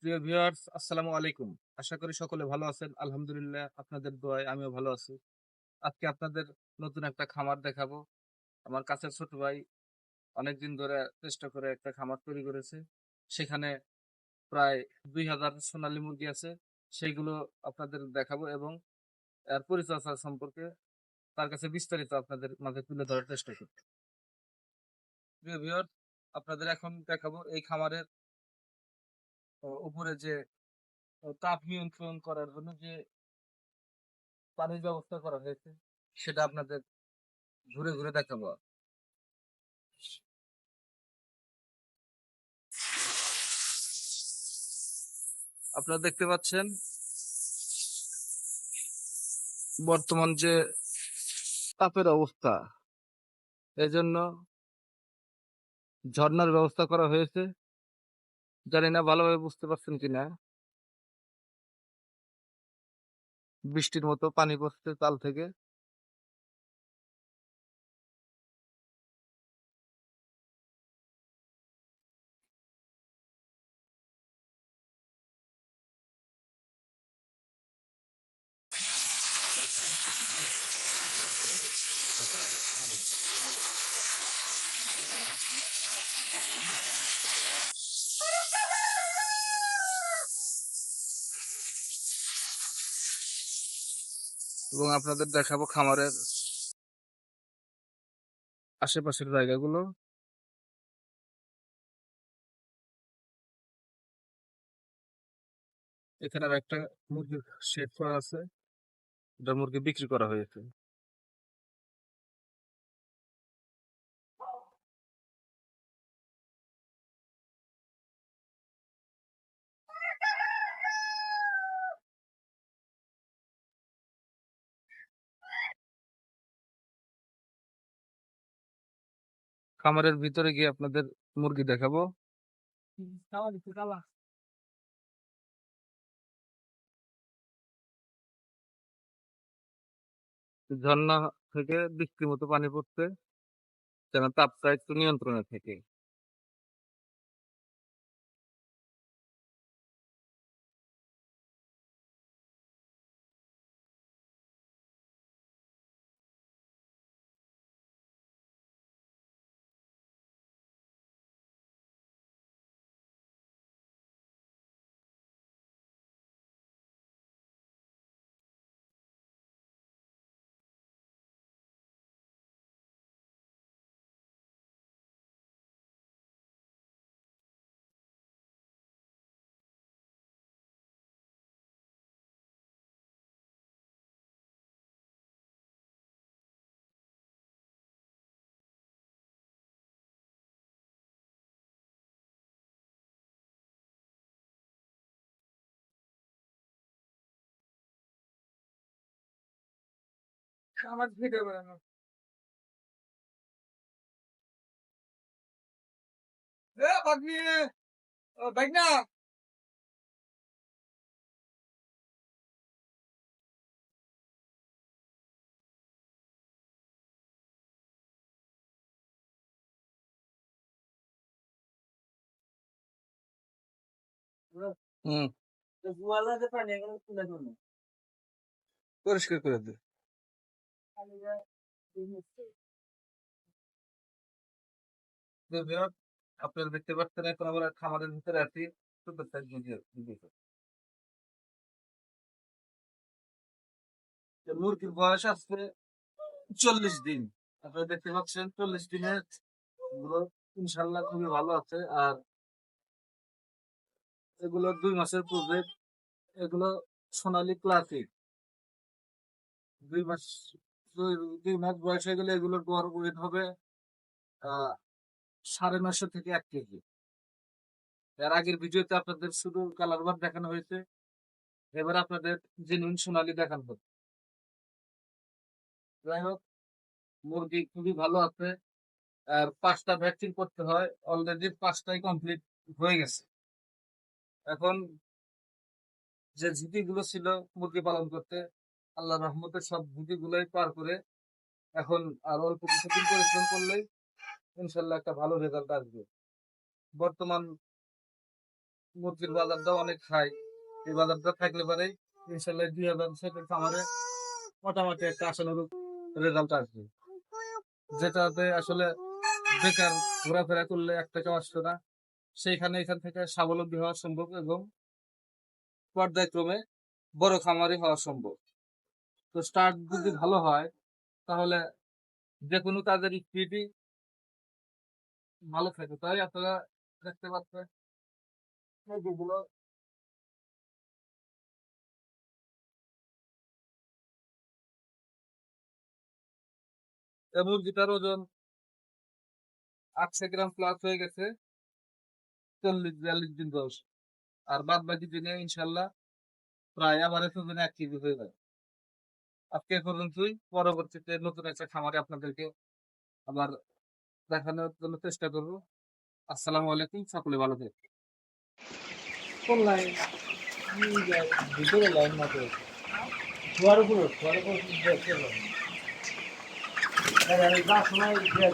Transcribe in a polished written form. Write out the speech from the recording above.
প্রিয় ভিউয়ার্স, আসসালামু আলাইকুম। আশা করি সকলে ভালো আছেন। আলহামদুলিল্লাহ, আপনাদের দোয়ায় আমিও ভালো আছি। আজকে আপনাদের নতুন একটা খামার দেখাবো। আমার কাছের ছোট ভাই অনেকদিন ধরে চেষ্টা করে একটা খামার তৈরি করেছে। সেখানে প্রায় ২,০০০ সোনালী মুরগি আছে। সেইগুলো আপনাদের দেখাবো এবং এর পরিচর্যা সম্পর্কে তার কাছে বিস্তারিত আপনাদের মাঝে তুলে ধরার চেষ্টা করব। প্রিয় ভিউয়ার্স, আপনাদের এখন দেখাবো এই খামারের উপরে যে তাপ নিয়ন্ত্রণ করার জন্য যে পানির ব্যবস্থা করা হয়েছে সেটা আপনাদের ঘুরে ঘুরে দেখাবো। আপনারা দেখতে পাচ্ছেন বর্তমান যে তাপের অবস্থা, এজন্য ঝর্ণার ব্যবস্থা করা হয়েছে। জানি না ভালোভাবে বুঝতে পারছেন কিনা। বৃষ্টির মতো পানি পড়ছে চাল থেকে। এবং আপনাদের দেখাবো খামারের আশেপাশের জায়গাগুলো। এখানে আর একটা মুরগির শেড করা আছে, এটা মুরগি বিক্রি করা হয়েছে। খামারের ভিতরে গিয়ে আপনাদের মুরগি দেখাবো। ঝর্ণা থেকে বৃষ্টির মতো পানি পড়ছে, যেন তাপটা একটু নিয়ন্ত্রণে থাকে। আমার ভিডিও বানানো ভাগ্নি, ভাগনা। হুম, পরিষ্কার করে দে। তো ভিউয়ার, আপনারা দেখতে পাচ্ছেন এখন আমরা খামারের ভিতরে আছি। সুন্দর সাইজ ভিডিও। মুরগির বয়স আছে 40 দিন। আপনারা দেখতে পাচ্ছেন 40 দিনের গুলো ইনশাল্লাহ খুবই ভালো আছে। আর এগুলো 2 মাসের পূর্বে, এগুলো সোনালী ক্লাসিক। 2 মাস, 2 মাস বয়স হয়ে গেলে এগুলোর গড় ওয়েট হবে আহ 950 থেকে 1 কেজি। এর আগের ভিডিওতে আপনাদের শুধু কালার বার দেখানো হয়েছে, এবার আপনাদের জেনুইন সোনালী দেখানো হবে। যাই হোক, মুরগি খুবই ভালো আছে। আর 5টা ভ্যাকসিন করতে হয়, অলরেডি 5টাই কমপ্লিট হয়ে গেছে। এখন যে ঝুঁকি গুলো ছিল মুরগি পালন করতে, আল্লাহ রহমতে সব ঝুঁকি গুলোই পার করে এখন আর অল্প কিছুদিন পরিশ্রম করলেই ইনশাল্লাহ একটা ভালো রেজাল্ট আসবে। বর্তমান মুরগির বাজারটাও অনেক হাই। এই বাজারটা থাকলে পরে ইনশাল্লাহ 2000 খামারে মোটামুটি একটা আশানুরূপ রেজাল্ট আসবে, যেটাতে আসলে বেকার ঘোরাফেরা করলে 1 টাকাও আসতো না। সেইখানে এখান থেকে স্বাবলম্বী হওয়া সম্ভব এবং পর্যায়ক্রমে বড় খামারি হওয়া সম্ভব। তো স্টার্ট যদি ভালো হয় তাহলে যে কোনো কাজের স্পিডই ভালো থাকে। তাই আপনারা দেখতে পাচ্ছেন যেগুলো মুরগিটার ওজন 800 গ্রাম প্লাস হয়ে গেছে 40-42 দিন বয়স। আর বাদ বাকি দিনে ইনশাল্লাহ প্রায় আবার ওজনে 1 কেজি হয়ে যাবে। আজকে এ পর্যন্তই। পরবর্তীতে নতুন একটা খামারে আপনাদেরকে আবার দেখানোর জন্য চেষ্টা করব। আসসালামু আলাইকুম, সকলে ভালো থাকবেন। কোন লাইন? ভিতরে লাইন না তো ছুয়ার উপর দেখতে পাবেন। সময় দিয়ে